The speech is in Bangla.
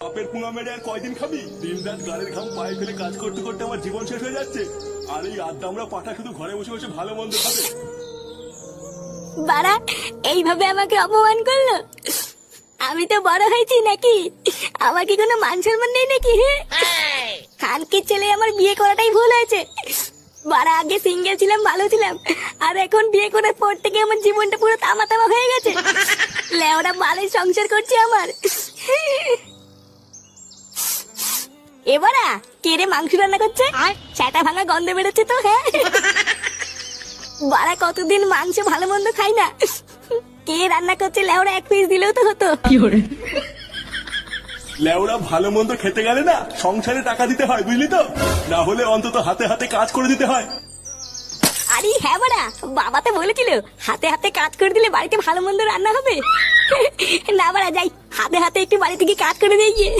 বাপের পুঙা মেরে আর কয়দিন খাবি? দিন রাত গাড়ির ঘাম পায়ে ফেলে কাজ করতে করতে আমার জীবন শেষ হয়ে যাচ্ছে। আর এই আদ্দামরা পাঠা শুধু ঘরে বসে বসে ভালো মন্দ খাবে। বাড়া এইভাবে আমাকে অপমান করলো। আমি তো বড় হয়েছি নাকি? আমার কি কোনো মান সম্মান নেই নাকি? খানকির ছেলে আমার বিয়ে করাটাই ভুল হয়েছে। বাড়া আগে সিঙ্গেল ছিলাম, ভালো ছিলাম, আর এখন বিয়ে করার পর থেকে আমার জীবনটা পুরো তামা তামা হয়ে গেছে। লেওরা বালের সংসার করছে আমার। এবারা কে রে মাংস রান্না করছে? সেটা ভাঙা গন্ধ বেরোচ্ছে তো। হ্যাঁ বাড়া কতদিন মাংস ভালো মন্দ খাই না। কে রান্না করছে লেওরা এক পিস দিলেও তো হতো। লেওরা ভালো মন্দ খেতে গেলে না সংসারে টাকা দিতে হয়, বুঝলি তো? না হলে অন্তত হাতে হাতে কাজ করে দিতে হয়। আরে হ্যাঁ বাড়া, বাবা তো বলেছিল হাতে হাতে কাজ করে দিলে বাড়িতে ভালো মন্দ রান্না হবে। না বাড়া যাই, হাতে হাতে একটু বাড়ি থেকে কাজ করে দিয়ে গিয়ে।